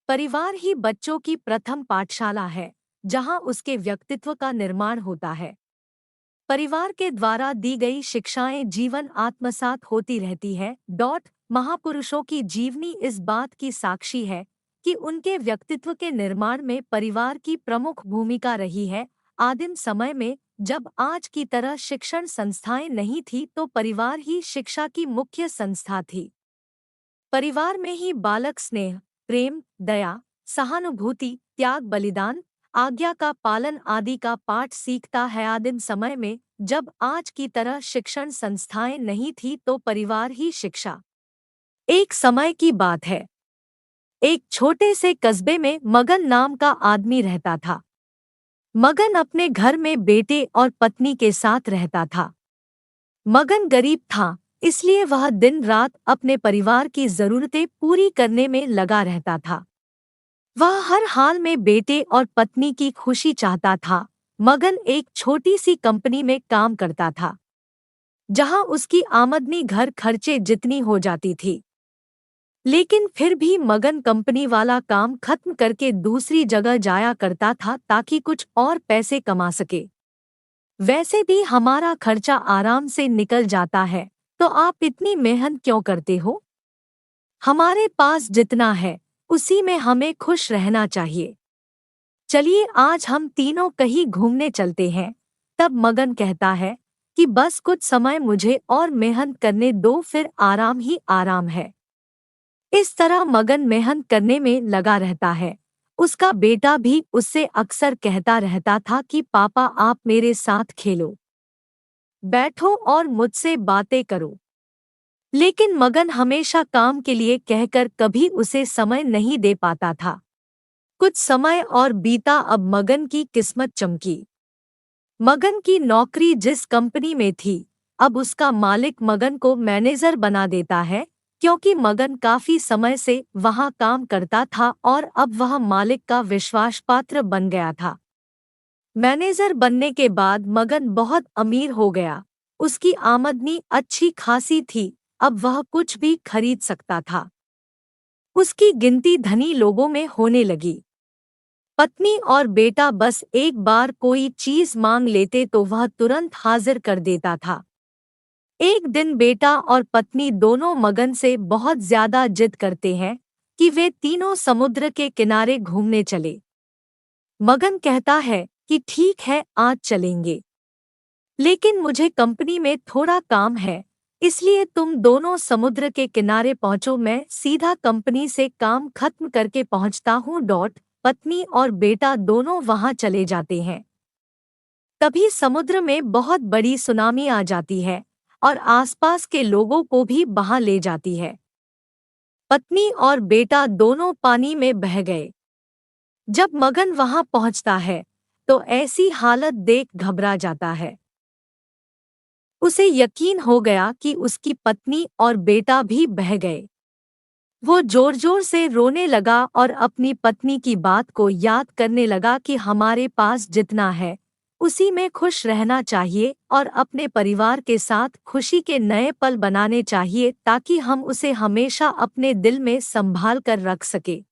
परिवार ही बच्चों की प्रथम पाठशाला है, जहां उसके व्यक्तित्व का निर्माण होता है। परिवार के द्वारा दी गई शिक्षाएं जीवन आत्मसात होती रहती है। महापुरुषों की जीवनी इस बात की साक्षी है कि उनके व्यक्तित्व के निर्माण में परिवार की प्रमुख भूमिका रही है। आदिम समय में जब आज की तरह शिक्षण संस्थाएं नहीं थी, तो परिवार ही शिक्षा की मुख्य संस्था थी। परिवार में ही बालक स्नेह, प्रेम, दया, सहानुभूति, त्याग, बलिदान, आज्ञा का पालन आदि का पाठ सीखता है। आदिम समय में जब आज की तरह शिक्षण संस्थाएं नहीं थी, तो परिवार ही शिक्षा। एक समय की बात है। एक छोटे से कस्बे में मगन नाम का आदमी रहता था। मगन अपने घर में बेटे और पत्नी के साथ रहता था। मगन गरीब था, इसलिए वह दिन रात अपने परिवार की जरूरतें पूरी करने में लगा रहता था। वह हर हाल में बेटे और पत्नी की खुशी चाहता था। मगन एक छोटी सी कंपनी में काम करता था, जहां उसकी आमदनी घर खर्चे जितनी हो जाती थी। लेकिन फिर भी मगन कंपनी वाला काम खत्म करके दूसरी जगह जाया करता था, ताकि कुछ और पैसे कमा सके। वैसे भी हमारा खर्चा आराम से निकल जाता है, तो आप इतनी मेहनत क्यों करते हो? हमारे पास जितना है उसी में हमें खुश रहना चाहिए। चलिए आज हम तीनों कहीं घूमने चलते हैं। तब मगन कहता है कि बस कुछ समय मुझे और मेहनत करने दो, फिर आराम ही आराम है। इस तरह मगन मेहनत करने में लगा रहता है। उसका बेटा भी उससे अक्सर कहता रहता था कि पापा, आप मेरे साथ खेलो, बैठो और मुझसे बातें करो। लेकिन मगन हमेशा काम के लिए कहकर कभी उसे समय नहीं दे पाता था। कुछ समय और बीता। अब मगन की किस्मत चमकी। मगन की नौकरी जिस कंपनी में थी, अब उसका मालिक मगन को मैनेजर बना देता है, क्योंकि मगन काफी समय से वहां काम करता था और अब वह मालिक का विश्वास पात्र बन गया था। मैनेजर बनने के बाद मगन बहुत अमीर हो गया। उसकी आमदनी अच्छी खासी थी, अब वह कुछ भी खरीद सकता था। उसकी गिनती धनी लोगों में होने लगी। पत्नी और बेटा बस एक बार कोई चीज मांग लेते तो वह तुरंत हाजिर कर देता था। एक दिन बेटा और पत्नी दोनों मगन से बहुत ज्यादा जिद करते हैं कि वे तीनों समुद्र के किनारे घूमने चले। मगन कहता है कि ठीक है, आज चलेंगे, लेकिन मुझे कंपनी में थोड़ा काम है, इसलिए तुम दोनों समुद्र के किनारे पहुंचो, मैं सीधा कंपनी से काम खत्म करके पहुंचता हूँ। पत्नी और बेटा दोनों वहां चले जाते हैं। तभी समुद्र में बहुत बड़ी सुनामी आ जाती है और आसपास के लोगों को भी बहा ले जाती है। पत्नी और बेटा दोनों पानी में बह गए। जब मगन वहां पहुंचता है, तो ऐसी हालत देख घबरा जाता है। उसे यकीन हो गया कि उसकी पत्नी और बेटा भी बह गए। वो जोर जोर से रोने लगा और अपनी पत्नी की बात को याद करने लगा कि हमारे पास जितना है उसी में खुश रहना चाहिए और अपने परिवार के साथ खुशी के नए पल बनाने चाहिए, ताकि हम उसे हमेशा अपने दिल में संभाल कर रख सके।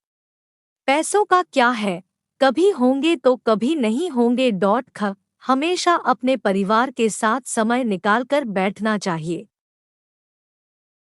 पैसों का क्या है, कभी होंगे तो कभी नहीं होंगे। हमेशा अपने परिवार के साथ समय निकाल कर बैठना चाहिए।